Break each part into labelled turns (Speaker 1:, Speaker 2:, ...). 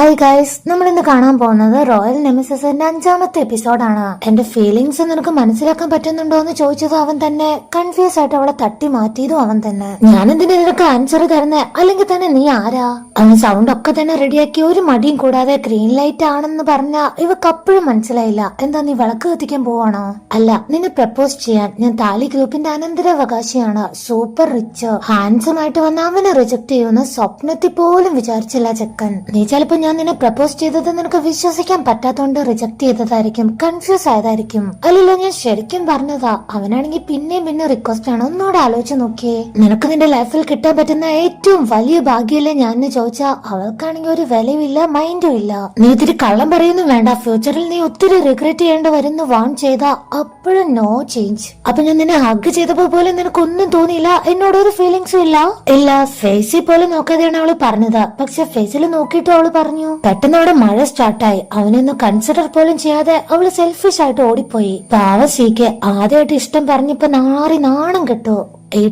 Speaker 1: Hi guys, നമ്മൾ ഇന്ന് കാണാൻ പോകുന്നത് റോയൽ നെമിസിന്റെ 5ാമത്തെ എപ്പിസോഡാണ്. എന്റെ ഫീലിങ്സ് നിനക്ക് മനസ്സിലാക്കാൻ പറ്റുന്നുണ്ടോ എന്ന് ചോദിച്ചതും അവൻ തന്നെ. കൺഫ്യൂസ് ആയിട്ട് അവളെ തട്ടി മാറ്റിയതും അവൻ തന്നെ. ഞാൻ എന്തിനാ നിനക്ക് ആൻസർ തരുന്നേ, അല്ലെങ്കിൽ തന്നെ നീ ആരാ? അവൻ സൗണ്ട് ഒക്കെ തന്നെ റെഡിയാക്കി ഒരു മടിയും കൂടാതെ ഗ്രീൻ ലൈറ്റ് ആണെന്ന് പറഞ്ഞ ഇവക്ക് അപ്പോഴും മനസ്സിലായില്ല. എന്താ നീ വിളക്ക് കത്തിക്കാൻ പോവാണോ? അല്ല, നിന്നെ പ്രപ്പോസ് ചെയ്യാൻ. ഞാൻ താലി ഗ്രൂപ്പിന്റെ അനന്തരാവകാശിയാണ്. സൂപ്പർ റിച്ച് ഹാൻസം ആയിട്ട് വന്ന അവനെ റിജക്ട് ചെയ്യുമെന്ന് സ്വപ്നത്തിൽ പോലും വിചാരിച്ചില്ല ചെക്കൻ. നീ ചിലപ്പോ ഞാൻ നിന്നെ പ്രപ്പോസ് ചെയ്തത് നിനക്ക് വിശ്വസിക്കാൻ പറ്റാത്തോണ്ട് റിജക്ട് ചെയ്തതായിരിക്കും, കൺഫ്യൂസ് ആയതായിരിക്കും. അല്ലല്ലോ, ഞാൻ ശരിക്കും പറഞ്ഞതാ. അവനാണെങ്കിൽ പിന്നെയും പിന്നെ റിക്വസ്റ്റ് ആണ്. ഒന്നുകൂടെ ആലോചിച്ച് നോക്കിയേ. നിനക്ക് നിന്റെ ലൈഫിൽ കിട്ടാൻ പറ്റുന്ന ഏറ്റവും വലിയ ഭാഗ്യമല്ലേ ഞാൻ ചോദിച്ചാ അവൾക്കാണെങ്കിൽ ഒരു വിലയുമില്ല, മൈൻഡും ഇല്ല. നീ ഇത്തിരി കള്ളം പറയുന്നു വേണ്ട. ഫ്യൂച്ചറിൽ നീ ഒത്തിരി റിഗ്രറ്റ് ചെയ്യേണ്ടി വരുന്നു വാൺ ചെയ്ത അപ്പോഴും നോ ചേഞ്ച്. അപ്പൊ ഞാൻ നിന്നെ ഹഗ് ചെയ്തപ്പോ പോലും നിനക്കൊന്നും തോന്നിയില്ല, എന്നോടൊരു ഫീലിങ്സും ഇല്ല. ഇല്ല, ഫേസിൽ പോലും നോക്കാതെയാണ് അവള് പറഞ്ഞത്. പക്ഷെ ഫേസിൽ നോക്കിയിട്ട് അവള് പറഞ്ഞു. പെട്ടെന്ന് അവിടെ മഴ സ്റ്റാർട്ടായി. അവനൊന്നും കൺസിഡർ പോലും ചെയ്യാതെ അവള് സെൽഫിഷ് ആയിട്ട് ഓടിപ്പോയി. പാവ സീക്ക് ആദ്യമായിട്ട് ഇഷ്ടം പറഞ്ഞപ്പോ നാണം കെട്ടു.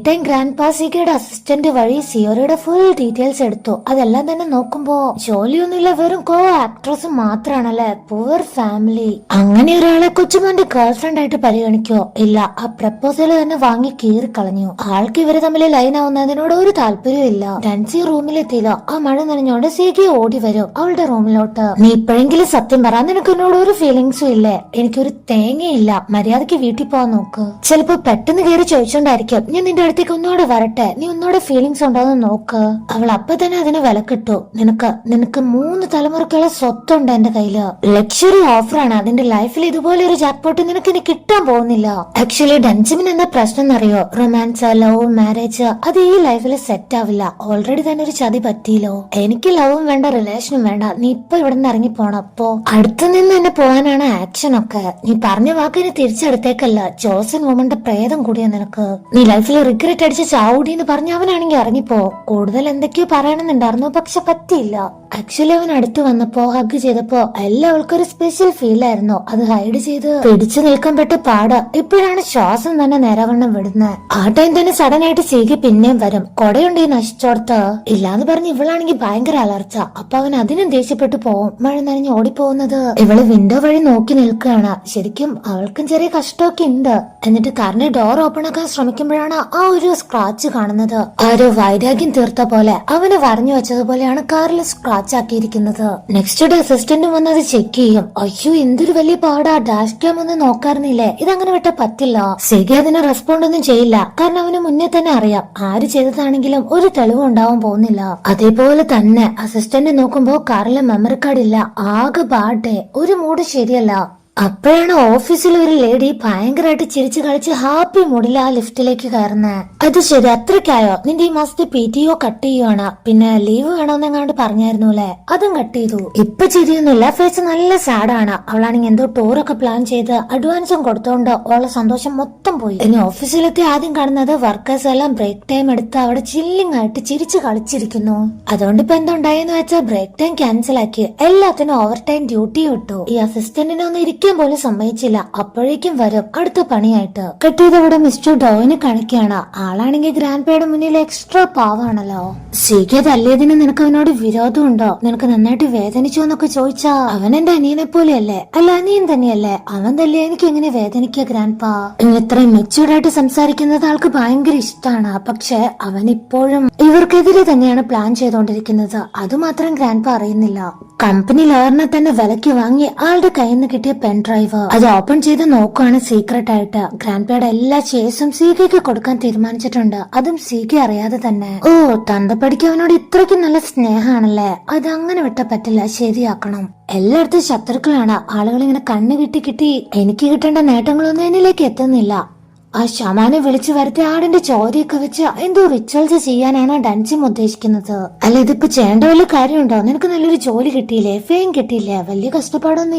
Speaker 1: ടൈം ഗ്രാൻഡ് പാ സിക്കയുടെ അസിസ്റ്റന്റ് വഴി സിയോറയുടെ ഫുൾ ഡീറ്റെയിൽസ് എടുത്തു. അതെല്ലാം തന്നെ നോക്കുമ്പോ ജോലിയൊന്നുമില്ല, വെറും കോ ആക്ട്രസ് മാത്രാണല്ലേ. Poor family. അങ്ങനെ ഒരാളെ കൊച്ചുമോന്റെ ഗേൾ ഫ്രണ്ട് ആയിട്ട് പരിഗണിക്കോ? ഇല്ല, ആ പ്രപ്പോസൽ തന്നെ വാങ്ങി കീറിക്കളഞ്ഞു. ആൾക്ക് ഇവര് തമ്മിൽ ലൈൻ ആവുന്നതിനോട് ഒരു താല്പര്യവും ഇല്ല. ഡൻസി റൂമിലെത്തിയില്ലോ. ആ മഴ നനഞ്ഞോണ്ട് സീക്കി ഓടി വരും അവളുടെ റൂമിലോട്ട്. നീ ഇപ്പോഴെങ്കിലും സത്യം പറ, നിനക്ക് എന്നോട് ഒരു ഫീലിങ്സും ഇല്ലേ? എനിക്കൊരു തേങ്ങയില്ല, മര്യാദക്ക് വീട്ടിൽ പോവാൻ നോക്ക്. ചിലപ്പോ പെട്ടെന്ന് കയറി ചോദിച്ചോണ്ടായിരിക്കും ഞാൻ നിന്റെ അടുത്തേക്ക് ഒന്നുകൂടെ വരട്ടെ, നീ ഒന്നുകൂടെ ഫീലിങ്സ് ഉണ്ടോന്ന് നോക്ക്. അവൾ അപ്പൊ തന്നെ അതിന് വിലക്കിട്ടു. നിനക്ക് 3 തലമുറക്കുള്ള സ്വത്തുണ്ട് എന്റെ കയ്യില്. ലക്ഷറി ഓഫറാണ്. അതിന്റെ ലൈഫിൽ ഇതുപോലെ ഒരു ജാക്ക്പോട്ട് നിനക്ക് ഇനി കിട്ടാൻ പോകുന്നില്ല. ആക്ച്വലി ഡൻസിമിന് എന്താ പ്രശ്നം എന്നറിയോ? റൊമാൻസ്, ലവ്, മാരേജ് അത് ഈ ലൈഫിൽ സെറ്റ് ആവില്ല. ഓൾറെഡി തന്നെ ഒരു ചതി പറ്റിയില്ലോ. എനിക്ക് ലവും വേണ്ട, റിലേഷനും വേണ്ട. നീ ഇപ്പൊ ഇവിടെ നിന്ന് ഇറങ്ങി പോണം. അപ്പോ അടുത്തു നിന്ന് തന്നെ പോകാനാണ് ആക്ഷൻ ഒക്കെ. നീ പറഞ്ഞ വാക്കിന് തിരിച്ചെടുത്തേക്കല്ല. ജോസൻ വുമന്റെ പ്രേതം കൂടിയാ നിനക്ക്. നീ ലൈഫിൽ റിഗ്രറ്റ് അടിച്ച് ചാവൂടി എന്ന് പറഞ്ഞ അവനാണെങ്കിൽ ഇറങ്ങിപ്പോ. കൂടുതൽ എന്തൊക്കെയോ പറയണമെന്നുണ്ടായിരുന്നു, പക്ഷെ പറ്റിയില്ല. ആക്ച്വലി അവൻ അടുത്ത് വന്നപ്പോ ഹഗ് ചെയ്തപ്പോ എല്ലാവർക്കും ഒരു സ്പെഷ്യൽ ഫീൽ ആയിരുന്നു. അത് ഹൈഡ് ചെയ്ത് പിടിച്ചു നിൽക്കാൻ പറ്റ പാട്. ഇപ്പോഴാണ് ശ്വാസം തന്നെ നേരവണ്ണം വിടുന്നത്. ആ ടൈം തന്നെ സഡൻ ആയിട്ട് സീകി പിന്നെയും വരും. കൊടയുണ്ട് ഈ നശിച്ചോർത്ത്. ഇല്ലാന്ന് പറഞ്ഞ് ഇവളാണെങ്കിൽ ഭയങ്കര അലർച്ച. അപ്പൊ അവൻ അതിനും ദേഷ്യപ്പെട്ടു പോവും. മഴ നനഞ്ഞ് ഓടിപ്പോകുന്നത് ഇവള് വിൻഡോ വഴി നോക്കി നിൽക്കുകയാണ്. ശരിക്കും അവൾക്കും ചെറിയ കഷ്ടമൊക്കെ ഉണ്ട്. എന്നിട്ട് കാറിന്റെ ഡോർ ഓപ്പൺ ആക്കാൻ ശ്രമിക്കുമ്പോഴാണ് ആ ഒരു സ്ക്രാച്ച് കാണുന്നത്. ആരോ വൈരാഗ്യം തീർത്ത പോലെ അവന് വരഞ്ഞു വെച്ചതുപോലെയാണ് കാറിൽ സ്ക്രാച്ച് ആക്കിയിരിക്കുന്നത്. നെക്സ്റ്റ് ഡേ അസിസ്റ്റന്റും വന്നത് ചെക്ക് ചെയ്യും. അയ്യോ, എന്തൊരു വലിയ പാടാ. ഡാഷ് ക്യാം ഒന്ന് നോക്കാറുന്നില്ലേ? ഇതങ്ങനെ വിട്ട പറ്റില്ല. സെഗി അതിന് റെസ്പോണ്ട് ഒന്നും ചെയ്യില്ല. കാരണം അവന് മുന്നേ തന്നെ അറിയാം ആര് ചെയ്തതാണെങ്കിലും ഒരു തെളിവും ഉണ്ടാവാൻ പോകുന്നില്ല. അതേപോലെ തന്നെ അസിസ്റ്റന്റ് നോക്കുമ്പോ കാറിലെ മെമ്മറി കാർഡ് ഇല്ല. ആകെ ബാഡ് ഡേ, ഒരു മൂഡ് ശരിയല്ല. അപ്പോഴാണ് ഓഫീസിൽ ഒരു ലേഡി ഭയങ്കരമായിട്ട് ചിരിച്ചു കളിച്ച് ഹാപ്പി മൂഡിൽ ആ ലിഫ്റ്റിലേക്ക് കയറുന്നത്. അത് ശരി, അത്രയ്ക്കായോ? നിന്റെ ഈ മാസത്തെ PTO കട്ട് ചെയ്യുവാണ്. പിന്നെ ലീവ് വേണമെന്നെങ്ങാണ്ട് പറഞ്ഞായിരുന്നു അല്ലെ? അതും കട്ട് ചെയ്തു. ഇപ്പൊ ചിരിയൊന്നുമില്ല, ഫേസ് നല്ല സാഡാണ്. അവളാണെങ്കിൽ എന്തോ ടൂറൊക്കെ പ്ലാൻ ചെയ്ത് അഡ്വാൻസും കൊടുത്തോണ്ട് ഉള്ള സന്തോഷം മൊത്തം പോയി. ഇനി ഓഫീസിലെത്തി ആദ്യം കാണുന്നത് വർക്കേഴ്സ് എല്ലാം ബ്രേക്ക് ടൈം എടുത്ത് അവിടെ ചില്ലിങ് ആയിട്ട് ചിരിച്ചു കളിച്ചിരിക്കുന്നു. അതുകൊണ്ട് ഇപ്പൊ എന്തുണ്ടായെന്ന് വെച്ചാൽ ബ്രേക്ക് ടൈം ക്യാൻസൽ ആക്കി എല്ലാത്തിനും ഓവർ ടൈം ഡ്യൂട്ടി വിട്ടു. ഈ അസിസ്റ്റന്റിനെ ഒന്ന് ഇരിക്കാൻ പോലും സമ്മതിച്ചില്ല. അപ്പോഴേക്കും വരും അടുത്ത പണിയായിട്ട്. കെട്ടിയതവിടെ മിസ്റ്റർ ഡോയിന് കാണിക്കുകയാണ്. ആളാണെങ്കിൽ ഗ്രാൻഡ് പേയുടെ മുന്നിൽ എക്സ്ട്രാ പാവാണല്ലോ. സീകെ തല്ലിയതിന് നിനക്ക് അവനോട് വിരോധം ഉണ്ടോ? നിനക്ക് നന്നായിട്ട് വേദനിച്ചോ എന്നൊക്കെ ചോദിച്ചാ അവൻ എന്റെ അനിയനെ പോലെയല്ലേ? അല്ല, അനിയൻ തന്നെയല്ലേ? അവൻ തല്ലേ എനിക്ക് എങ്ങനെ വേദനിക്കുക ഗ്രാൻഡ് പാ? ഇത്രയും മെച്ചൂർഡായിട്ട് സംസാരിക്കുന്നത് ആൾക്ക് ഭയങ്കര ഇഷ്ടമാണ്. പക്ഷെ അവൻ ഇപ്പോഴും ഇവർക്കെതിരെ തന്നെയാണ് പ്ലാൻ ചെയ്തോണ്ടിരിക്കുന്നത്. അതുമാത്രം ഗ്രാൻഡ് പാ അറിയുന്നില്ല. കമ്പനി ലേറിനെ തന്നെ വിലക്ക് വാങ്ങി ആളുടെ കയ്യിൽ നിന്ന് കിട്ടിയ പെൻ ഡ്രൈവ് അത് ഓപ്പൺ ചെയ്ത് നോക്കുവാണ് സീക്രട്ട് ആയിട്ട്. ഗ്രാൻഡ് പേയുടെ എല്ലാ ചേസും സീകയ്ക്ക് കൊടുക്കാൻ തീരുമാനിച്ചിട്ടുണ്ട്. അതും സീക അറിയാതെ തന്നെ. ഓ, തന്തപ്പടിക്ക് അവനോട് ഇത്രയ്ക്ക് നല്ല സ്നേഹമാണല്ലേ? അത് അങ്ങനെ വിട്ട പറ്റില്ല, ശരിയാക്കണം. എല്ലായിടത്തും ശത്രുക്കളാണ്. ആളുകൾ ഇങ്ങനെ കണ്ണ് കിട്ടി എനിക്ക് കിട്ടേണ്ട നേട്ടങ്ങളൊന്നും എന്നിലേക്ക് എത്തുന്നില്ല. ആ ഷമാനെ വിളിച്ചു വരുത്തി ആടിന്റെ ചോരയൊക്കെ വെച്ച് എന്തോ റിച്വൽസ് ചെയ്യാനാണ് ഡൻസിം ഉദ്ദേശിക്കുന്നത്. അല്ല, ഇതിപ്പോ ചെയ്യേണ്ട വല്ല കാര്യമുണ്ടോ? നിനക്ക് നല്ലൊരു ജോലി കിട്ടിയില്ലേ, ഫെയിം കിട്ടിയില്ലേ, വലിയ കഷ്ടപ്പാടൊന്നും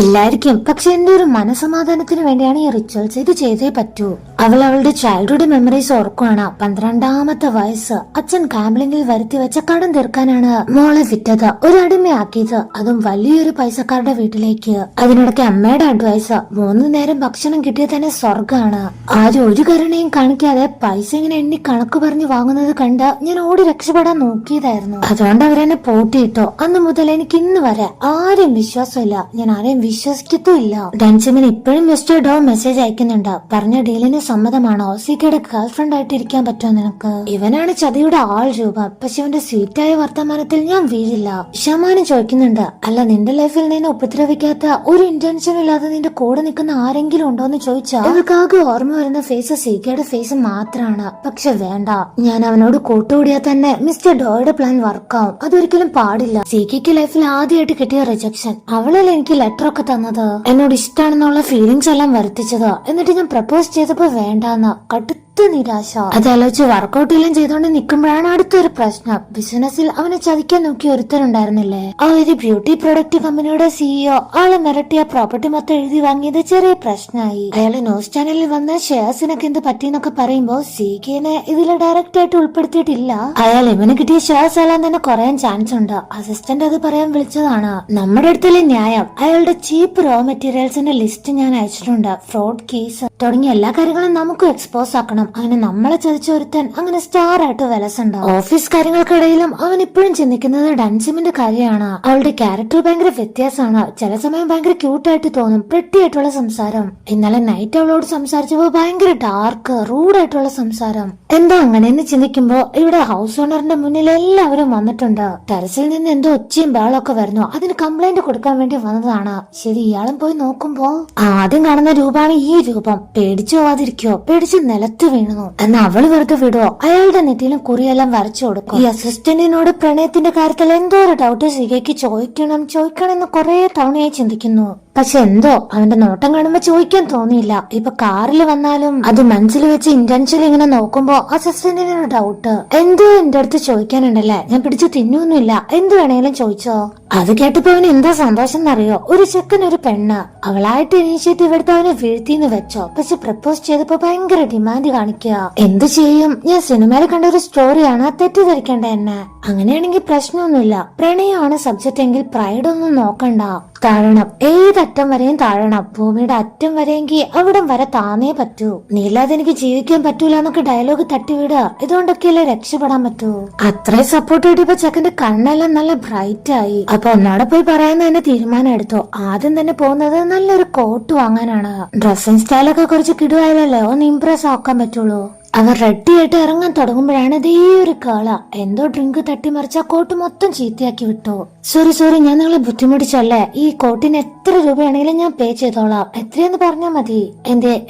Speaker 1: ഇല്ലായിരിക്കും. പക്ഷെ എന്റെ ഒരു മനസമാധാനത്തിന് വേണ്ടിയാണ് ഈ റിച്വൽസ്. ഇത് ചെയ്തേ പറ്റൂ. അവളുടെ ചൈൽഡ്ഹുഡ് മെമ്മറീസ് ഓർക്കുവാണ്. 12ാമത്തെ വയസ്സ് അച്ഛൻ ഗാംബ്ലിംഗിൽ വരുത്തി വെച്ച കടം തീർക്കാനാണ് മോളെ വിറ്റത്, ഒരു അടിമയാക്കിയത്. അതും വലിയൊരു പൈസക്കാരുടെ വീട്ടിലേക്ക്. അതിനിടയ്ക്ക് അമ്മയുടെ അഡ്വൈസ് 3 നേരം ഭക്ഷണം കിട്ടിയ തന്നെ സ്വർഗാണ്. ആരും ഒരു കരുണയും കാണിക്കാതെ പൈസ ഇങ്ങനെ എണ്ണി കണക്ക് പറഞ്ഞു വാങ്ങുന്നത് കണ്ട് ഞാൻ ഓടി രക്ഷപ്പെടാൻ നോക്കിയതായിരുന്നു. അതുകൊണ്ട് അവരെന്നെ പൂട്ടിയിട്ടോ. അന്ന് മുതൽ എനിക്ക് ഇന്ന് വരെ ആരും വിശ്വാസമില്ല. ഞാൻ ആരെയും വിശ്വസിക്കത്തുമില്ല. ഡൻസിമിന് ഇപ്പോഴും മിസ്റ്റർ ഡോ മെസ്സേജ് അയക്കുന്നുണ്ട്. പറഞ്ഞ ഡീലിന് സമ്മതമാണോ? സീക്കയുടെ ഗേൾ ഫ്രണ്ട് ആയിട്ട് ഇരിക്കാൻ പറ്റുമോ നിനക്ക്? ഇവനാണ് ചതിയുടെ ആൾ രൂപം. പക്ഷെ ഇവന്റെ സ്വീറ്റായ വർത്തമാനത്തിൽ ഞാൻ വീഴില്ല. ഷമാനും ചോദിക്കുന്നുണ്ട്, അല്ല നിന്റെ ലൈഫിൽ നിന്നെ ഉപദ്രവിക്കാത്ത ഒരു ഇന്റൻഷൻ ഇല്ലാതെ നിന്റെ കൂടെ നിൽക്കുന്ന ആരെങ്കിലും ഉണ്ടോന്ന് ചോദിച്ചാൽ ഇവക്കാകെ ഓർമ്മ വരുന്ന ഫേസ് സീക്കയുടെ ഫേസ് മാത്രമാണ്. പക്ഷെ വേണ്ട, ഞാൻ അവനോട് കൂട്ടുകൂടിയാൽ തന്നെ മിസ്റ്റർ ഡോയുടെ പ്ലാൻ വർക്കാവും. അതൊരിക്കലും പാടില്ല. സീക്കയ്ക്ക് ലൈഫിൽ ആദ്യമായിട്ട് കിട്ടിയ റിജക്ഷൻ. അവളല്ലേ എനിക്ക് ലെറ്റർ ഒക്കെ തന്നത്, എന്നോട് ഇഷ്ടമാണെന്നുള്ള ഫീലിങ്സ് എല്ലാം വരുത്തിച്ചത്. എന്നിട്ട് ഞാൻ പ്രപ്പോസ് ചെയ്തപ്പോ വേണ്ടാന്ന് കടുത്ത നിരാശ. അതാലോചിച്ച് വർക്കൗട്ട് എല്ലാം ചെയ്തോണ്ട് നിൽക്കുമ്പോഴാണ് അടുത്തൊരു പ്രശ്നം. ബിസിനസ്സിൽ അവനെ ചതിക്കാൻ നോക്കി ഒരുത്തരുണ്ടായിരുന്നില്ലേ, ആ ഒരു ബ്യൂട്ടി പ്രൊഡക്റ്റ് കമ്പനിയുടെ സിഇഒ ആളെ മിരട്ടിയ പ്രോപ്പർട്ടി മൊത്തം എഴുതി വാങ്ങിയത് ചെറിയ പ്രശ്നമായി. അയാള് ന്യൂസ് ചാനലിൽ വന്ന ഷെയർസിനൊക്കെ എന്ത് പറ്റിയെന്നൊക്കെ പറയുമ്പോ സീകെനെ ഇതിൽ ഡയറക്റ്റ് ആയിട്ട് ഉൾപ്പെടുത്തിയിട്ടില്ല. അയാൾ ഇവന് കിട്ടിയ ഷെയർസ് എല്ലാം തന്നെ കുറയാൻ ചാൻസ് ഉണ്ട്. അസിസ്റ്റന്റ് അത് പറയാൻ വിളിച്ചതാണ്. നമ്മുടെ അടുത്തല്ലേ ന്യായം. അയാളുടെ ചീപ്പ് റോ മെറ്റീരിയൽസിന്റെ ലിസ്റ്റ് ഞാൻ അയച്ചിട്ടുണ്ട്. ഫ്രോഡ് കേസ് തുടങ്ങിയ എല്ലാ കാര്യങ്ങളും നമുക്ക് എക്സ്പോസ് ആക്കണം. അങ്ങനെ നമ്മളെ ചതിച്ച ഒരുത്തൻ അങ്ങനെ സ്റ്റാർ ആയിട്ട് വിലസുണ്ടാവും. ഓഫീസ് കാര്യങ്ങൾക്കിടയിലും അവൻ ഇപ്പോഴും ചിന്തിക്കുന്നത് ഡൻസിമിന്റെ കാര്യമാണ്. അവളുടെ ക്യാരക്ടർ ഭയങ്കര വ്യത്യാസമാണ്. ചില സമയം ഭയങ്കര ക്യൂട്ടായിട്ട് തോന്നും, പ്രിട്ടി ആയിട്ടുള്ള സംസാരം. ഇന്നലെ നൈറ്റ് അവളോട് സംസാരിച്ചപ്പോ ഭയങ്കര ഡാർക്ക് റൂഡായിട്ടുള്ള സംസാരം. എന്താ അങ്ങനെയെന്ന് ചിന്തിക്കുമ്പോ ഇവിടെ ഹൗസ് ഓണറിന്റെ മുന്നിൽ എല്ലാവരും വന്നിട്ടുണ്ട്. ടെറസിൽ നിന്ന് എന്തോ ഒച്ചയും ബഹളമൊക്കെ വരുന്നു. അതിന് കംപ്ലൈന്റ് കൊടുക്കാൻ വേണ്ടി വന്നതാണ്. ശരി, ഇയാളും പോയി നോക്കുമ്പോ ആദ്യം കാണുന്ന രൂപമാണ് ഈ രൂപം. പേടിച്ചു പോവാതിരിക്കോ? പേടിച്ച് നിലത്ത് വീണു. എന്നാ അവള് വെറുതെ വിടുവോ? അയാളുടെ നെറ്റിയിലും കുറിയെല്ലാം വരച്ചു കൊടുക്കും. ഈ അസിസ്റ്റന്റിനോട് പ്രണയത്തിന്റെ കാര്യത്തിൽ എന്തോ ഒരു ഡൗട്ട് സിഗയ്ക്ക് ചോദിക്കണം എന്ന് കുറെ തവണയായി ചിന്തിക്കുന്നു. പക്ഷെ എന്തോ അവന്റെ നോട്ടം കാണുമ്പോ ചോദിക്കാൻ തോന്നിയില്ല. ഇപ്പൊ കാറിൽ വന്നാലും അത് മനസ്സിൽ വെച്ച് ഇന്റൻഷ്യൽ ഇങ്ങനെ നോക്കുമ്പോ അസിസ്റ്റന്റിന് ഡൗട്ട്. എന്തോ എന്റെ അടുത്ത് ചോദിക്കാനുണ്ടല്ലേ, ഞാൻ പിടിച്ചു തിന്നൊന്നുമില്ല, എന്ത് വേണേലും ചോദിച്ചോ. അത് കേട്ടപ്പോ അവന് എന്താ സന്തോഷം എന്നറിയോ? ഒരു ചെക്കൻ ഒരു പെണ്ണ് അവളായിട്ട് ഇനീഷ്യേറ്റീവ് എടുത്ത് അവനെ വീഴ്ത്തിന്ന് വെച്ചോ. പക്ഷെ പ്രപ്പോസ് ചെയ്തപ്പോ ഭയങ്കര ഡിമാൻഡ് കാണിക്കുക. എന്ത് ചെയ്യും? ഞാൻ സിനിമയിൽ കണ്ട ഒരു സ്റ്റോറിയാണ്, തെറ്റിദ്ധരിക്കേണ്ട എന്നെ. അങ്ങനെയാണെങ്കിൽ പ്രശ്നമൊന്നുമില്ല. പ്രണയമാണ് സബ്ജക്റ്റ് എങ്കിൽ പ്രൈഡ് ഒന്നും നോക്കണ്ട. താഴണം, ഏതറ്റം വരെയും താഴണം. ഭൂമിയുടെ അറ്റം വരെയെങ്കിൽ അവിടം വരെ താന്നേ പറ്റൂ. നീല്ലാതെ എനിക്ക് ജീവിക്കാൻ പറ്റൂല എന്നൊക്കെ ഡയലോഗ് തട്ടിവിടുക. ഇതുകൊണ്ടൊക്കെയല്ലേ രക്ഷപ്പെടാൻ പറ്റൂ. അത്രയും സപ്പോർട്ട് കിട്ടിയപ്പോ ചെക്കന്റെ കണ്ണെല്ലാം നല്ല ബ്രൈറ്റ് ആയി. അപ്പൊ ഒന്നാടെ പോയി പറയാന്ന് തന്നെ തീരുമാനം എടുത്തു. ആദ്യം തന്നെ പോകുന്നത് നല്ലൊരു കോട്ട് വാങ്ങാനാണ്. ഡ്രസ്സിംഗ് സ്റ്റൈലൊക്കെ കുറച്ച് കിടുവായാലല്ലേ ഒന്ന് ഇംപ്രസ് ആക്കാൻ പറ്റുള്ളൂ. അവർ റെഡി ആയിട്ട് ഇറങ്ങാൻ തുടങ്ങുമ്പോഴാണ് ഇതേ ഒരു കാള എന്തോ ഡ്രിങ്ക് തട്ടിമറിച്ച കോട്ട് മൊത്തം ചീത്തയാക്കി വിട്ടു. സോറി, ഞാൻ നിങ്ങളെ ബുദ്ധിമുട്ടിച്ചല്ലേ. ഈ കോട്ടിന് എത്ര രൂപയാണെങ്കിലും ഞാൻ പേ ചെയ്തോളാം. എത്രയെന്ന് പറഞ്ഞാ മതി.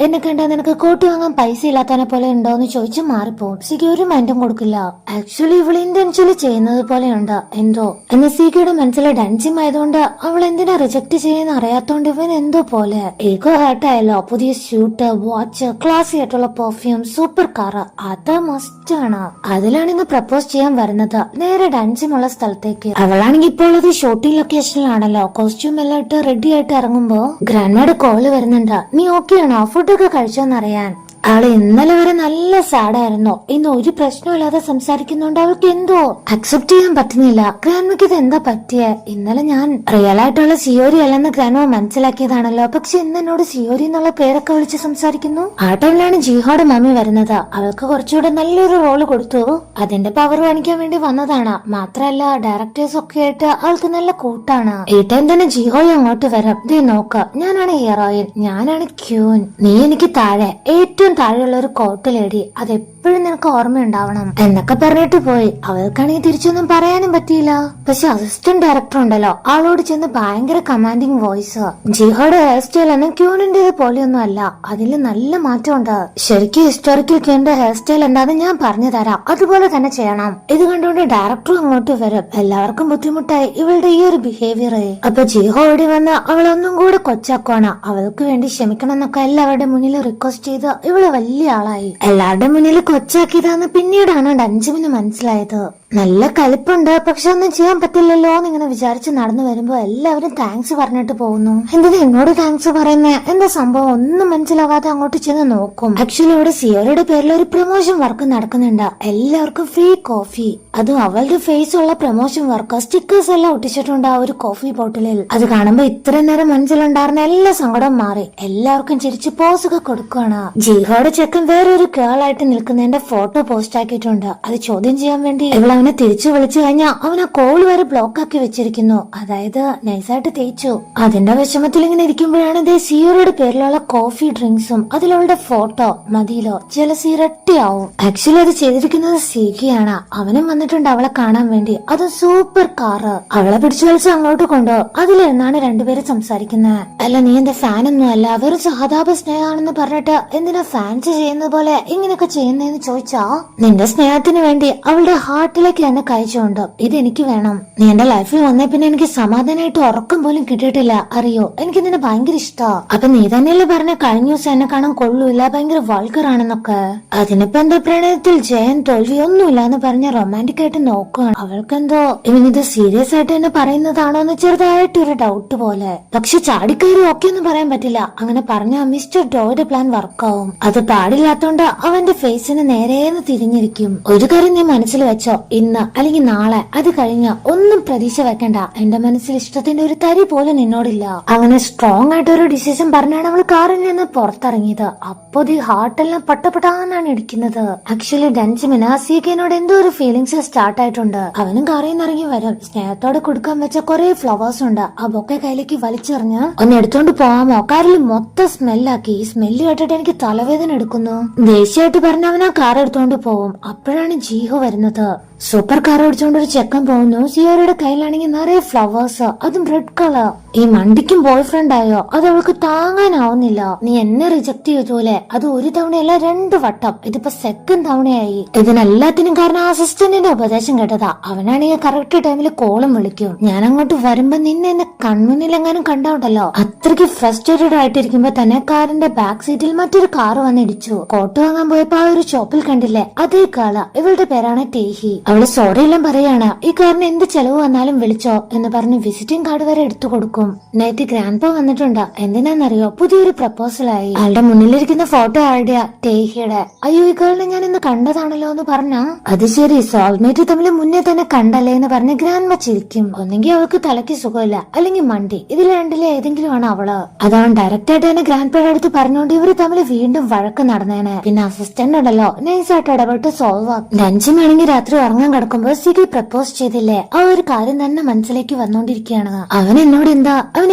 Speaker 1: എന്നെ കണ്ടാ നിനക്ക് കോട്ട് വാങ്ങാൻ പൈസ ഇല്ലാത്തവനെ പോലെ ഉണ്ടോന്ന് ചോദിച്ചു മാറിപ്പോവും. സിക്ക് ഒരു മൈൻഡും കൊടുക്കില്ല. ആക്ച്വലി ഇവൾ ഇന്റൻഷ്യലി ചെയ്യുന്നത് പോലെയുണ്ട് എന്തോ. എന്ന സിക്കയുടെ മനസ്സിലെ ഡൻസിം ആയതുകൊണ്ട് അവൾ എന്തിനാ റിജക്ട് ചെയ്യുന്ന അറിയാത്തോണ്ട് ഇവൻ എന്തോ പോലെ. ഈഗോ ഹേർട്ടായല്ലോ. പുതിയ സ്യൂട്ട്, വാച്ച്, ക്ലാസി ആയിട്ടുള്ള പെർഫ്യൂം, സൂപ്പർ കാറ്, അത് മസ്റ്റ് ആണ്. അതിലാണ് ഇന്ന് പ്രപ്പോസ് ചെയ്യാൻ വരുന്നത്. നേരെ ഡൻസിമുള്ള സ്ഥലത്തേക്ക്. അവളാണെങ്കിൽ ഇപ്പോൾ ഉള്ളത് ഷൂട്ടിംഗ് ലൊക്കേഷനിലാണല്ലോ. കോസ്റ്റ്യൂം എല്ലാം ഇട്ട് റെഡി ആയിട്ട് ഇറങ്ങുമ്പോ ഗ്രാൻഡയുടെ കോള് വരുന്നുണ്ട്. നീ ഓക്കെ ആണോ? ഫുഡൊക്കെ കഴിച്ചോന്നറിയാൻ. അവള് ഇന്നലെ വരെ നല്ല സാഡായിരുന്നു. ഇന്ന് ഒരു പ്രശ്നമില്ലാതെ സംസാരിക്കുന്നോണ്ട് അവൾക്ക് എന്തോ അക്സെപ്റ്റ് ചെയ്യാൻ പറ്റുന്നില്ല. ഗ്രാൻഡ്മയ്ക്ക് ഇത് എന്താ പറ്റിയേ? ഇന്നലെ ഞാൻ റിയൽ ആയിട്ടുള്ള സിയോരി അല്ലെന്ന് ഗ്രാൻഡ്മ മനസ്സിലാക്കിയതാണല്ലോ. പക്ഷെ ഇന്ന് എന്നോട് സിയോരി എന്നുള്ള പേരൊക്കെ വിളിച്ച് സംസാരിക്കുന്നു. ആ ടൈമിലാണ് ജിഹോയുടെ മമ്മി വരുന്നത്. അവൾക്ക് കുറച്ചുകൂടെ നല്ലൊരു റോള് കൊടുത്തു. അതിന്റെ പവർ കാണിക്കാൻ വേണ്ടി വന്നതാണ്. മാത്രല്ല ഡയറക്ടേഴ്സ് ഒക്കെ ആയിട്ട് അവൾക്ക് നല്ല കൂട്ടാണ്. ഈ ടൈം തന്നെ ജിഹോയെ അങ്ങോട്ട് വരും. ദേ നോക്ക്, ഞാനാണ് ഹീറോയിൻ, ഞാനാണ് ക്യൂൻ. നീ എനിക്ക് താഴെ ഏറ്റവും താഴെയുള്ള ഒരു കോട്ട് ലേഡി, അതെപ്പോഴും നിനക്ക് ഓർമ്മയുണ്ടാവണം എന്നൊക്കെ പറഞ്ഞിട്ട് പോയി. അവൾക്കാണെങ്കിൽ തിരിച്ചൊന്നും പറയാനും പറ്റിയില്ല. പക്ഷെ അസിസ്റ്റന്റ് ഡയറക്ടർ ഉണ്ടല്ലോ, ആളോട് ചെന്ന് ഭയങ്കര കമാൻഡിങ് വോയിസ്. ജിഹോയുടെ ഹെയർ സ്റ്റൈൽ ഒന്നും ക്യൂണിന്റേത് പോലെയൊന്നും അല്ല. അതിൽ നല്ല മാറ്റമുണ്ട്. ശരിക്കും ഹിസ്റ്റോറിക്കൽ ക്യൂണിന്റെ ഹെയർ സ്റ്റൈൽ എന്താന്ന് ഞാൻ പറഞ്ഞു തരാം, അതുപോലെ തന്നെ ചെയ്യണം. ഇത് കണ്ടുകൊണ്ട് ഡയറക്ടറും അങ്ങോട്ട് വരും. എല്ലാവർക്കും ബുദ്ധിമുട്ടായി ഇവളുടെ ഈ ഒരു ബിഹേവിയർ. അപ്പൊ ജിഹോ ഓടി വന്ന് അവളൊന്നും കൂടെ കൊച്ചാക്കുവാണ്. അവൾക്ക് വേണ്ടി ക്ഷമിക്കണം എന്നൊക്കെ എല്ലാവരുടെ മുന്നിൽ റിക്വസ്റ്റ് ചെയ്ത് ഇവള് വലിയ ആളായി. എല്ലാവരുടെ മുന്നിൽ കൊച്ചാക്കിയതാന്ന് പിന്നീടാണ് ഡൻസിമിന് മനസ്സിലായത്. നല്ല കലിപ്പുണ്ട്, പക്ഷെ ഒന്നും ചെയ്യാൻ പറ്റില്ലല്ലോ എന്ന് ഇങ്ങനെ വിചാരിച്ച് നടന്നു വരുമ്പോ എല്ലാവരും താങ്ക്സ് പറഞ്ഞിട്ട് പോകുന്നു. എന്തിനാ എന്നോട് താങ്ക്സ് പറയുന്നേ, എന്താ സംഭവം ഒന്നും മനസ്സിലാവാതെ അങ്ങോട്ട് ചെന്ന് നോക്കും. ആക്ച്വലി ഇവിടെ സിയോയുടെ പേരിൽ ഒരു പ്രൊമോഷൻ വർക്ക് നടക്കുന്നുണ്ട്. എല്ലാവർക്കും ഫ്രീ കോഫി, അതും അവളുടെ ഫേസ് ഉള്ള പ്രൊമോഷൻ വർക്ക്. സ്റ്റിക്കേഴ്സ് എല്ലാം ഒട്ടിച്ചിട്ടുണ്ട് ആ ഒരു കോഫി ബോട്ടിലിൽ. അത് കാണുമ്പോ ഇത്ര നേരം മനസ്സിലുണ്ടായിരുന്ന എല്ലാ സങ്കടം മാറി എല്ലാവർക്കും ചിരിച്ച് പോസ് ഒക്കെ കൊടുക്കുകയാണ്. ജിഹോയുടെ ചെക്കൻ വേറൊരു കേളായിട്ട് നിൽക്കുന്നതിന്റെ ഫോട്ടോ പോസ്റ്റ് ആക്കിയിട്ടുണ്ട്. അത് ചോദ്യം ചെയ്യാൻ വേണ്ടി ഇവളവനെ തിരിച്ചു വിളിച്ചു കഴിഞ്ഞാൽ അവൻ ആ കോൾ വരെ ബ്ലോക്ക് ആക്കി വെച്ചിരിക്കുന്നു. അതായത് നൈസായിട്ട് തേച്ചു. അതിന്റെ വിഷമത്തിൽ ഇങ്ങനെ ഇരിക്കുമ്പോഴാണ് ഇതേ സിയോയുടെ പേരിലുള്ള കോഫി ഡ്രിങ്ക്സും അതിലവളുടെ ഫോട്ടോ മതിയിലോ ജലസി ഇരട്ടിയാവും. ആക്ച്വലി അത് ചെയ്തിരിക്കുന്നത് സീക്കിയാണ്. അവനും വന്നിട്ടുണ്ട് അവളെ കാണാൻ വേണ്ടി. അത് സൂപ്പർ കാറ്. അവളെ പിടിച്ചു വലിച്ച് അങ്ങോട്ട് കൊണ്ടോ. അതിലിരുന്നാണ് രണ്ടുപേരും സംസാരിക്കുന്നത്. അല്ല നീ എന്റെ ഫാൻ ഒന്നും അല്ല, വെറും സഹതാപ സ്നേഹമാണെന്ന് പറഞ്ഞിട്ട് എന്തിനാ ഫാൻസ് ചെയ്യുന്നത് പോലെ ഇങ്ങനെയൊക്കെ ചെയ്യുന്നതെന്ന് ചോദിച്ചാ, നിന്റെ സ്നേഹത്തിന് വേണ്ടി അവളുടെ ഹാർട്ടിലേക്ക് തന്നെ കഴിച്ചുകൊണ്ട് ഇത് എനിക്ക് വേണം. നീ എന്റെ ലൈഫിൽ വന്നേ പിന്നെ എനിക്ക് സമാധാനമായിട്ട് ഉറക്കം പോലും കിട്ടിയിട്ടില്ല അറിയോ. എനിക്ക് നിന്നെ ഭയങ്കര ഇഷ്ടാ. അപ്പൊ നീ തന്നെയല്ലേ പറഞ്ഞ കഴിഞ്ഞ ദിവസം എന്നെ കാണാൻ കൊള്ളൂല്ല, ഭയങ്കര വൾഗറാണെന്നൊക്കെ. അതിനിപ്പോ എന്താ പ്രണയത്തിൽ ജയൻ തോൽവി ഒന്നുമില്ല എന്ന് പറഞ്ഞ റൊമാൻറ്റിക് ആയിട്ട് നോക്കുകയാണ്. അവൾക്കെന്തോ ഇവനിത് സീരിയസ് ആയിട്ട് തന്നെ പറയുന്നതാണോ എന്ന് ചെറുതായിട്ടൊരു ഡൗട്ട് പോലെ. പക്ഷെ ചാടിക്കയറി ഓക്കെ എന്ന് പറയാൻ പറ്റില്ല. അങ്ങനെ പറഞ്ഞ മിസ്റ്റർ ഡോയുടെ പ്ലാൻ വർക്കാവും. അത് പാടില്ലാത്തോണ്ട് അവന്റെ ഫേസിന് നേരെന്ന് തിരിഞ്ഞിരിക്കും. ഒരു കാര്യം നീ മനസ്സിൽ വെച്ചോ, ഇന്ന് അല്ലെങ്കിൽ നാളെ അത് കഴിഞ്ഞ ഒന്നും പ്രതീക്ഷ വെക്കണ്ട. എന്റെ മനസ്സിൽ ഇഷ്ടത്തിന്റെ ഒരു തരി പോലും നിന്നോടില്ല. അങ്ങനെ സ്ട്രോങ് ആയിട്ട് ഒരു ഡിസിഷൻ പറഞ്ഞാണ് അവൾ കാറിൽ നിന്ന് പുറത്തിറങ്ങിയത്. അപ്പോ ഈ ഹാർട്ടെല്ലാം പട്ടപ്പെട്ടാന്നാണ് ഇടിക്കുന്നത്. ആക്ച്വലി ഡൻസിമിന് സീക്കനോട് എന്തോ ഒരു ഫീലിങ്സ് സ്റ്റാർട്ട് ആയിട്ടുണ്ട്. അവനും കാറിൽ നിന്ന് ഇറങ്ങി വരും. സ്നേഹത്തോടെ കൊടുക്കാൻ വെച്ച കുറെ ഫ്ലവേഴ്സ് ഉണ്ട്. ആ ബൊക്കെ കയ്യിലേക്ക് വലിച്ചെറിഞ്ഞ് ഒന്ന് എടുത്തോണ്ട് പോവാമോ, കാറിൽ മൊത്തം സ്മെല്ലാക്കി. ഈ സ്മെല്ല് കേട്ടിട്ട് എനിക്ക് തലവേദന എടുക്കുന്നു. ദേഷ്യമായിട്ട് പറഞ്ഞ അവൻ ആ കാർ എടുത്തോണ്ട് പോവും. അപ്പോഴാണ് ജീഹോ വരുന്നത്. സൂപ്പർ കാർ ഓടിച്ചോണ്ട് ഒരു ചെക്കൻ പോകുന്നു. സിയോയുടെ കയ്യിലാണെങ്കിൽ നിറയെ ഫ്ലവേഴ്സ്, അതും റെഡ് കളർ. ഈ മണ്ടിക്കും ബോയ് ഫ്രണ്ട് ആയോ, അത് അവൾക്ക് താങ്ങാനാവുന്നില്ല. നീ എന്നെ റിജക്ട് ചെയ്തൂലെ, അത് ഒരു തവണയല്ല 2 വട്ടം. ഇതിപ്പോ സെക്കൻഡ് തവണയായി. ഇതിനെല്ലാത്തിനും കാരണം അസിസ്റ്റന്റിന്റെ ഉപദേശം കേട്ടതാ. അവനാണെങ്കിൽ കറക്റ്റ് ടൈമിൽ കോളും വിളിക്കും. ഞാൻ അങ്ങോട്ട് വരുമ്പോ നിന്നെ എന്നെ കൺമുന്നിൽ എങ്ങാനും കണ്ടാവുണ്ടല്ലോ. അത്രയ്ക്ക് ഫ്രസ്ട്രേറ്റഡ് ആയിട്ടിരിക്കുമ്പോ തന്നെ കാറിന്റെ ബാക്ക് സീറ്റിൽ മറ്റൊരു കാർ വന്നിടിച്ചു. കോട്ട് വാങ്ങാൻ പോയപ്പോ ആ ഒരു ഷോപ്പിൽ കണ്ടില്ലേ, അതേ കാള. ഇവളുടെ പേരാണ് ടേഹി. അവള് സോറി എല്ലാം പറയാണ്. ഈ കാറിന് എന്ത് ചെലവ് വന്നാലും വിളിച്ചോ എന്ന് പറഞ്ഞ് വിസിറ്റിംഗ് കാർഡ് വരെ എടുത്തു കൊടുക്കും. നേരത്തെ ഗ്രാൻഡ് വന്നിട്ടുണ്ട്. എന്തിനാന്നറിയോ, പുതിയൊരു പ്രപ്പോസലായി. ആളുടെ മുന്നിലിരിക്കുന്ന ഫോട്ടോ ആരുടെയാ, ടേഹിയുടെ. അയ്യോ ഈ കാളിനെ ഞാൻ ഇന്ന് കണ്ടതാണല്ലോ എന്ന് പറഞ്ഞ, അത് ശരി സോൾമേറ്റ് തമ്മിൽ മുന്നേ തന്നെ കണ്ടല്ലേ എന്ന് പറഞ്ഞ് ഗ്രാൻഡ് ചിരിക്കും. ഒന്നെങ്കിൽ അവൾക്ക് തലയ്ക്ക് സുഖമില്ല, അല്ലെങ്കിൽ മണ്ടി. ഇതിൽ രണ്ടിലെ ഏതെങ്കിലും ആണ് അവള്. അതവൻ ഡയറക്റ്റ് ആയിട്ട് തന്നെ ഗ്രാൻഡ് പേയുടെ അടുത്ത് പറഞ്ഞുകൊണ്ട് ഇവര് തമ്മിൽ വീണ്ടും വഴക്ക് നടന്നേനെ. പിന്നെ അസിസ്റ്റന്റ് ഉണ്ടല്ലോ നൈസായിട്ട് ഇടപെട്ട് സോൾവ് ആക്കും. ലഞ്ചും വേണമെങ്കിൽ രാത്രി ഉറങ്ങാൻ കിടക്കുമ്പോൾ സിഗി പ്രപ്പോസ് ചെയ്തില്ലേ, ആ ഒരു കാര്യം തന്നെ മനസ്സിലേക്ക് വന്നോണ്ടിരിക്കുകയാണ്. അവൻ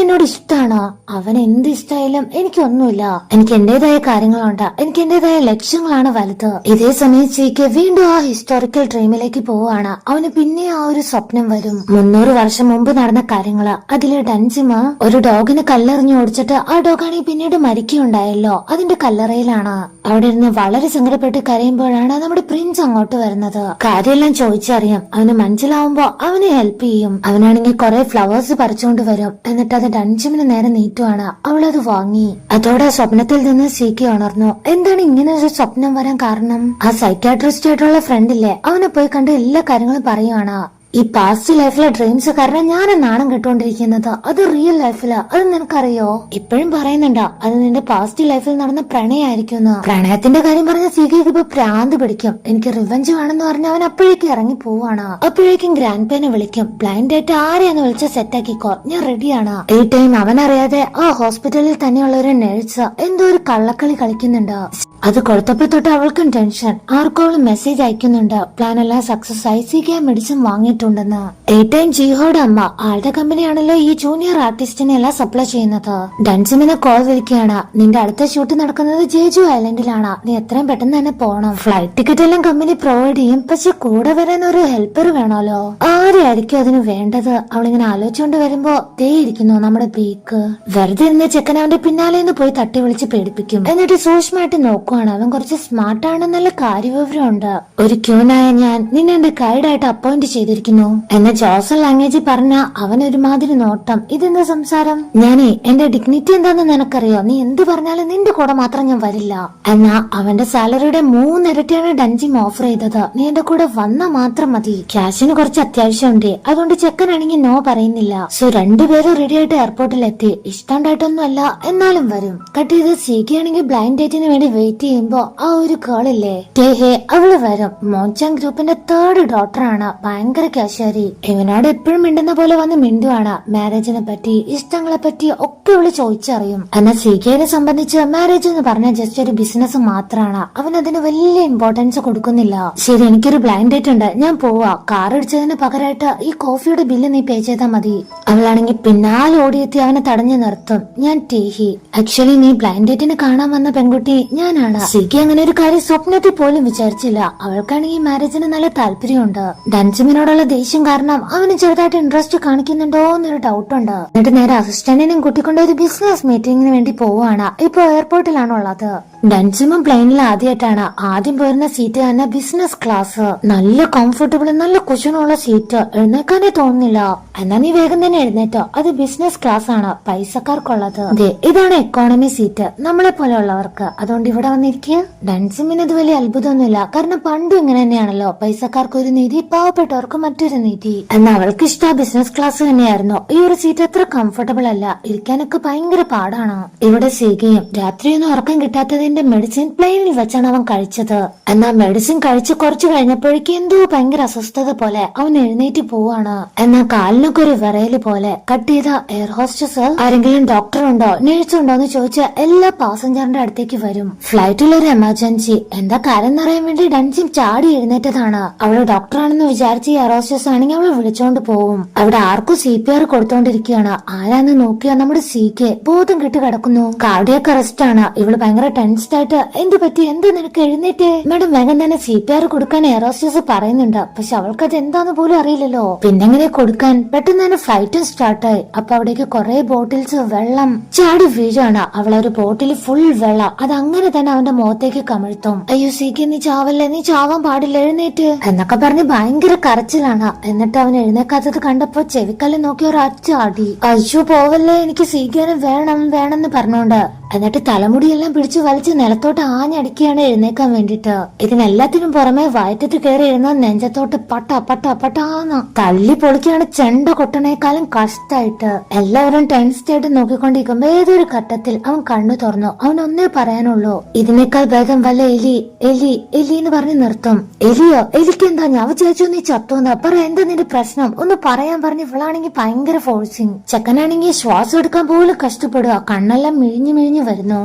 Speaker 1: എന്നോട് ഇഷ്ടമാണോ, അവൻ എന്ത് ഇഷ്ടമായാലും എനിക്കൊന്നുമില്ല. എനിക്ക് എന്റേതായ കാര്യങ്ങളുണ്ട്, എനിക്ക് എന്റേതായ ലക്ഷ്യങ്ങളാണ് വലുത്. ഇതേ സമയം സിക്ക് വീണ്ടും ആ ഹിസ്റ്റോറിക്കൽ ഡ്രീമിലേക്ക് പോവാണ്. അവന് പിന്നെ ആ ഒരു സ്വപ്നം വരും. 300 വർഷം മുമ്പ് നടന്ന കാര്യങ്ങള്. അതില് ഡൻസിമ ഒരു ഡോഗിനെ കല്ലെറിഞ്ഞു ഓടിച്ചിട്ട് ആ ഡോഗാണെങ്കിൽ പിന്നീട് മരിക്കുകയുണ്ടായല്ലോ, അതിന്റെ കല്ലറയിലാണ്. അവിടെ ഇരുന്ന് വളരെ സങ്കടപ്പെട്ട് കരയുമ്പോഴാണ് നമ്മുടെ പ്രിൻസ് അങ്ങോട്ട് വരുന്നത്. കാര്യമെല്ലാം ചോദിച്ചറിയാം. അവന് മനസ്സിലാവുമ്പോ അവനെ ഹെൽപ്പ് ചെയ്യും. അവനാണെങ്കിൽ കുറെ ഫ്ലവേഴ്സ് പറിച്ചുകൊണ്ട് വരും. എന്നിട്ട് അത് ഡൻസിമിന് നേരെ നീട്ടുവാണ്. അവളത് വാങ്ങി. അതോടെ സ്വപ്നത്തിൽ നിന്ന് സീക്കി ഉണർന്നു. എന്താണ് ഇങ്ങനെ ഒരു സ്വപ്നം വരാൻ കാരണം? ആ സൈക്കാട്രിസ്റ്റ് ആയിട്ടുള്ള ഫ്രണ്ടില്ലേ, അവനെ പോയി കണ്ട് എല്ലാ കാര്യങ്ങളും പറയുവാണ്. ഈ പാസ്റ്റ് ലൈഫിലെ ഡ്രീംസ് കാരണം ഞാൻ നാണം കെട്ടുകൊണ്ടിരിക്കുന്നത് അത് റിയൽ ലൈഫില്, അത് നിനക്കറിയോ? ഇപ്പോഴും പറയുന്നുണ്ടോ അത് നിന്റെ പാസ്റ്റ് ലൈഫിൽ നടന്ന പ്രണയമായിരിക്കും. പ്രണയത്തിന്റെ കാര്യം പറഞ്ഞ സീകയ്ക്ക് ഇപ്പൊ പ്രാന്ത് പിടിക്കും. എനിക്ക് റിവഞ്ച് വേണമെന്ന് പറഞ്ഞ അവൻ അപ്പോഴേക്കും ഇറങ്ങി പോവാണ്. അപ്പോഴേക്കും ഗ്രാൻഡ് പേനെ വിളിക്കും. ബ്ലൈൻഡ് ആയിട്ട് ആരെയാന്ന് വിളിച്ച് സെറ്റാക്കിക്കോ, ഞാൻ റെഡിയാണ്. ഈ ടൈം അവനറിയാതെ ആ ഹോസ്പിറ്റലിൽ തന്നെയുള്ള ഒരു നഴ്സ് എന്തോ ഒരു കള്ളക്കളി കളിക്കുന്നുണ്ട്. അത് കൊടുത്തപ്പോ തൊട്ട് അവൾക്കും ടെൻഷൻ. ആർക്കോ അവള് മെസ്സേജ് അയക്കുന്നുണ്ട്. പ്ലാൻ എല്ലാം സക്സസ് ആയി, സീകയെ മെഡിസിൻ വാങ്ങിയിട്ടുണ്ടെന്ന്. ഈ ടൈം ജിഹോയുടെ അമ്മ, ആളുടെ കമ്പനിയാണല്ലോ ഈ ജൂനിയർ ആർട്ടിസ്റ്റിനെ എല്ലാം സപ്ലൈ ചെയ്യുന്നത്. ഡൻസിമിനെ കോൾ വിളിക്കുകയാണ്. നിന്റെ അടുത്ത ഷൂട്ട് നടക്കുന്നത് ജേജു ഐലൻഡിലാണ്, നീ എത്രയും പെട്ടെന്ന് തന്നെ പോണം. ഫ്ലൈറ്റ് ടിക്കറ്റ് എല്ലാം കമ്പനി പ്രൊവൈഡ് ചെയ്യും, പക്ഷെ കൂടെ വരാൻ ഒരു ഹെൽപ്പർ വേണമല്ലോ. ആരെയായിരിക്കും അതിന് വേണ്ടത്? അവളിങ്ങനെ ആലോചിച്ചുകൊണ്ട് വരുമ്പോ ദേ ഇരിക്കുന്നു നമ്മുടെ പീക്ക്. വെറുതെ ഇരുന്ന ചെക്കൻ അവന്റെ പിന്നാലെ നിന്ന് പോയി തട്ടി വിളിച്ച് പേടിപ്പിക്കും. എന്നിട്ട് സൂക്ഷ്മമായിട്ട് നോക്കും. നോക്കുവാണ്. അവൻ കുറച്ച് സ്മാർട്ടാണെന്നല്ല കാര്യവിവരമുണ്ട്. ഒരു ക്യൂനായ ഞാൻ നിന്നെ എന്റെ ഗൈഡായിട്ട് അപ്പോയിന്റ് ചെയ്തിരിക്കുന്നു എന്ന ജോസൽ ലാംഗ്വേജ് പറഞ്ഞ അവൻ ഒരുമാതിരി നോട്ടം. ഇതെന്താ സംസാരം? ഞാനേ എന്റെ ഡിഗ്നിറ്റി എന്താന്ന് നിനക്കറിയോ? നീ എന്ത് പറഞ്ഞാലും നിന്റെ കൂടെ മാത്രം ഞാൻ വരില്ല. എന്നാ അവന്റെ സാലറിയുടെ 3 ഇരട്ടിയാണ് ഡൻജിം ഓഫർ ചെയ്തത്. നീ എന്റെ കൂടെ വന്നാ മാത്രം മതി. ക്യാഷിന് കുറച്ച് അത്യാവശ്യമുണ്ട്, അതുകൊണ്ട് ചെക്കനാണെങ്കിൽ നോ പറയുന്നില്ല. സോ രണ്ടുപേരും റെഡി ആയിട്ട് എയർപോർട്ടിൽ എത്തി. ഇഷ്ടണ്ടായിട്ടൊന്നും അല്ല, എന്നാലും വരും. കട്ട് ചെയ്ത് സീക്കിയാണെങ്കിൽ ബ്ലൈൻഡ് ഡേറ്റിന് വേണ്ടി വെയിറ്റ് ചെയ്യുമ്പോ ആ ഒരു കേളില്ലേ ടേഹെ, അവള് വരും. മോൻചാങ് ഗ്രൂപ്പിന്റെ 3rd ഡോട്ടറാണ്. ഭയങ്കര കാശാരി. ഇവനോട് എപ്പോഴും മിണ്ടുന്ന പോലെ വന്ന് മിണ്ടുവാണ്. മാരേജിനെ പറ്റി ഇഷ്ടങ്ങളെ പറ്റി ഒക്കെ അവള് ചോദിച്ചറിയും. എന്നാൽ സീക്കിയനെ സംബന്ധിച്ച് മാരേജ് എന്ന് പറഞ്ഞാൽ ജസ്റ്റ് ഒരു ബിസിനസ് മാത്രമാണ്. അവൻ അതിന് വലിയ ഇമ്പോർട്ടൻസ് കൊടുക്കുന്നില്ല. ശരി, എനിക്കൊരു ബ്ലൈൻഡ് ഡേറ്റ് ഉണ്ട്, ഞാൻ പോവാ. കാർ ഇടിച്ചതിന് പകരമായിട്ട് ഈ കോഫിയുടെ ബില്ല് നീ പേ ചെയ്താൽ മതി. അവളാണെങ്കിൽ പിന്നാലെ ഓടിയെത്തി അവനെ തടഞ്ഞു നിർത്തും. ഞാൻ ടീഹി. ആക്ച്വലി നീ ബ്ലൈൻഡ് ഡേറ്റിന് കാണാൻ വന്ന പെൺകുട്ടി ഞാനാണ്. സിക്കി അങ്ങനെ ഒരു കാര്യം സ്വപ്നത്തിൽ പോലും വിചാരിച്ചില്ല. അവൾക്കാണെങ്കിൽ മാരേജിന് നല്ല താല്പര്യമുണ്ട്. ഡൻസിമിനോടുള്ള ദേഷ്യം കാരണം അവന് ചെറുതായിട്ട് ഇൻട്രസ്റ്റ് കാണിക്കുന്നുണ്ടോ എന്നൊരു ഡൗട്ട് ഉണ്ട്. എന്നിട്ട് നേരെ അസിസ്റ്റന്റിനും കൂട്ടിക്കൊണ്ട് ഒരു ബിസിനസ് മീറ്റിംഗിന് വേണ്ടി പോവാണ്. ഇപ്പൊ എയർപോർട്ടിലാണുള്ളത്. ഡൻസിമും പ്ലെയിനിൽ ആദ്യമായിട്ടാണ്. ആദ്യം പോയിരുന്ന സീറ്റ് തന്നെ ബിസിനസ് ക്ലാസ്. നല്ല കംഫർട്ടബിൾ, നല്ല കുഷനുള്ള സീറ്റ്. എഴുന്നേക്കാനേ തോന്നുന്നില്ല. എന്നാ നീ വേഗം തന്നെ എഴുന്നേറ്റോ, അത് ബിസിനസ് ക്ലാസ് ആണ്, പൈസക്കാർക്കുള്ളത്. ഇതാണ് എക്കോണമി സീറ്റ്, നമ്മളെ പോലെ ഉള്ളവർക്ക്. അതുകൊണ്ട് ഇവിടെ വന്നിരിക്കുക. ഡൻസിമിന് ഇത് വലിയ അത്ഭുതമൊന്നുമില്ല, കാരണം പണ്ടും ഇങ്ങനെ തന്നെയാണല്ലോ, പൈസക്കാർക്ക് ഒരു നീതി, പാവപ്പെട്ടവർക്ക് മറ്റൊരു നീതി. എന്നാൽ അവൾക്ക് ഇഷ്ടം ബിസിനസ് ക്ലാസ് തന്നെയായിരുന്നു. ഈ ഒരു സീറ്റ് അത്ര കംഫർട്ടബിൾ അല്ല, ഇരിക്കാനൊക്കെ ഭയങ്കര പാടാണ്. ഇവിടെ സീകയും രാത്രിയൊന്നും ഉറക്കം കിട്ടാത്തതിന്റെ മെഡിസിൻ പ്ലെയിനിൽ വെച്ചാണ് അവൻ കഴിച്ചത്. എന്നാൽ മെഡിസിൻ കഴിച്ച് കുറച്ചു കഴിഞ്ഞപ്പോഴേക്കും എന്തോ ഭയങ്കര അസ്വസ്ഥത പോലെ അവൻ എഴുന്നേറ്റ് പോവാണ്. എന്നാൽ കാലിനൊക്കെ ഒരു വിറയല് പോലെ. കട്ട് ചെയ്ത എയർ ഹോസ്റ്റസ് ആരെങ്കിലും ഡോക്ടർ ഉണ്ടോ നേഴ്സ് ഉണ്ടോ എന്ന് ചോദിച്ച എല്ലാ പാസഞ്ചറിന്റെ അടുത്തേക്ക് വരും. ഫ്ലൈറ്റിൽ ഒരു എമർജൻസി. എന്താ കാര്യം എന്നറിയാൻ വേണ്ടി ഡൻസിം ചാടി എഴുന്നേറ്റതാണ്. അവള് ഡോക്ടറാണെന്ന് വിചാരിച്ച് എയർ ഹോസ്റ്റസ് ആണെങ്കിൽ അവളെ വിളിച്ചോണ്ട് പോവും. അവിടെ ആർക്കും CPR കൊടുത്തോണ്ടിരിക്കുകയാണ്. ആരാന്ന് നോക്കിയാ നമ്മുടെ സീക്കെ ബോധം കെട്ട് കിടക്കുന്നു. കാർഡിയക് അറസ്റ്റ് ആണ്. ഇവള് ഭയങ്കര ടെൻസ്ഡ് ആയിട്ട് എന്ത് പറ്റി, എന്താ നിനക്ക് എഴുന്നേറ്റ്? മാഡം വേഗം തന്നെ CPR കൊടുക്കാൻ എയർ ഹോസ്റ്റസ് പറയുന്നുണ്ട്. പക്ഷെ അവൾക്ക് അത് എന്താന്ന് പോലും അറിയില്ലല്ലോ. പിന്നെങ്ങനെ കൊടുക്കാൻ? പെട്ടെന്ന് തന്നെ ഫ്ലൈറ്റും സ്റ്റാർട്ടായി. അപ്പൊ അവിടേക്ക് കുറെ ബോട്ടിൽസ് വെള്ളം ചാടി വീഴാണ്. അവളൊരു ബോട്ടിൽ ഫുൾ വെള്ളം അത് അങ്ങനെ തന്നെ അവന്റെ മുഖത്തേക്ക് കമിഴ്ത്തും. അയ്യോ സീക്കെ, നീ ചാവല്ലേ, നീ ചാവാൻ പാടില്ല, എഴുന്നേറ്റ് എന്നൊക്കെ പറഞ്ഞ് ഭയങ്കര കരച്ചിലാണ്. എന്നിട്ട് അവൻ എഴുന്നേക്കാത്തത് കണ്ടപ്പോ ചെവിക്കല്ല് നോക്കി ഒരു അടി. അയ്യോ പോവല്ലേ, എനിക്ക് സീക്കേനെ വേണം വേണമെന്ന് പറഞ്ഞോണ്ട്. എന്നിട്ട് തലമുടിയെല്ലാം പിടിച്ചു വലിച്ച് നിലത്തോട്ട് ആഞ്ഞടിക്കുകയാണ് എഴുന്നേക്കാൻ വേണ്ടിട്ട്. ഇതിനെല്ലാത്തിനും പുറമെ വയറ്റത്ത് കയറി എഴുന്ന നെഞ്ചത്തോട്ട് പട്ട പട്ട പട്ടാന്ന് തല്ലി പൊളിക്കാണ് ചെണ്ട കൊട്ടണേക്കാളും കഷ്ടായിട്ട്. എല്ലാവരും ടെൻസ്ഡ് ആയിട്ട് നോക്കിക്കൊണ്ടിരിക്കുമ്പോ ഏതൊരു ഘട്ടത്തിൽ അവൻ കണ്ണു തുറന്നു. അവൻ ഒന്നേ പറയാനുള്ളൂ, ഇതിനേക്കാൾ വേഗം വല്ല എലി എലി എലി എന്ന് പറഞ്ഞ് നിർത്തും. എലിയോ? എലിക്ക് എന്താ? ഞാൻ വിചാരിച്ചു നീ ചത്തോന്ന്. പറ, എന്താ നിന്റെ പ്രശ്നം? ഒന്ന് പറയാൻ പറഞ്ഞ് ഇവളാണെങ്കിൽ ഭയങ്കര ഫോഴ്സിങ്. ചെക്കനാണെങ്കിൽ ശ്വാസം എടുക്കാൻ പോലും കഷ്ടപ്പെടുക. കണ്ണെല്ലാം മിഴിഞ്ഞു മിഴിഞ്ഞു വരുന്നു.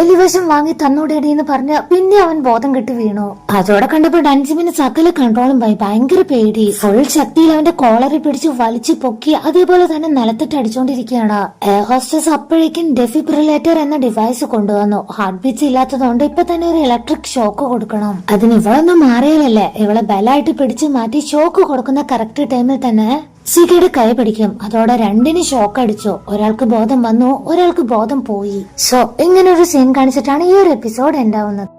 Speaker 1: എലിവശം വാങ്ങി തന്നോടേടി എന്ന് പറഞ്ഞ പിന്നെ അവൻ ബോധം കെട്ട് വീണു. അതോടെ കണ്ടപ്പോ ഡൻസിമിന് സകല കൺട്രോളും പോയി. ഭയങ്കര പേടി. ഫുൾ ശക്തിയിൽ അവന്റെ കോളറിൽ പിടിച്ച് വലിച്ചു പൊക്കി അതേപോലെ തന്നെ നിലത്തിട്ട് അടിച്ചോണ്ടിരിക്കുകയാണ്. എയർ ഹോസ്റ്റസ് അപ്പോഴേക്കും ഡെഫിബ്രിലേറ്റർ എന്ന ഡിവൈസ് കൊണ്ടുവന്നു. ഹാർട്ട് ബീറ്റ്സ് ഇല്ലാത്തതുകൊണ്ട് ഇപ്പൊ തന്നെ ഒരു ഇലക്ട്രിക് ഷോക്ക് കൊടുക്കണം. അതിന് ഇവളൊന്നും മാറിയാലല്ലേ. ഇവളെ ബലായിട്ട് പിടിച്ചു മാറ്റി ഷോക്ക് കൊടുക്കുന്ന കറക്റ്റ് ടൈമിൽ തന്നെ സീക്കയുടെ കൈ പിടിക്കും. അതോടെ രണ്ടിന് ഷോക്ക് അടിച്ചു. ഒരാൾക്ക് ബോധം വന്നു, ഒരാൾക്ക് ബോധം പോയി. സോ ഇങ്ങനെ ഒരു സീൻ കാണിച്ചിട്ടാണ് ഈ ഒരു എപ്പിസോഡ് ഉണ്ടാവുന്നത്.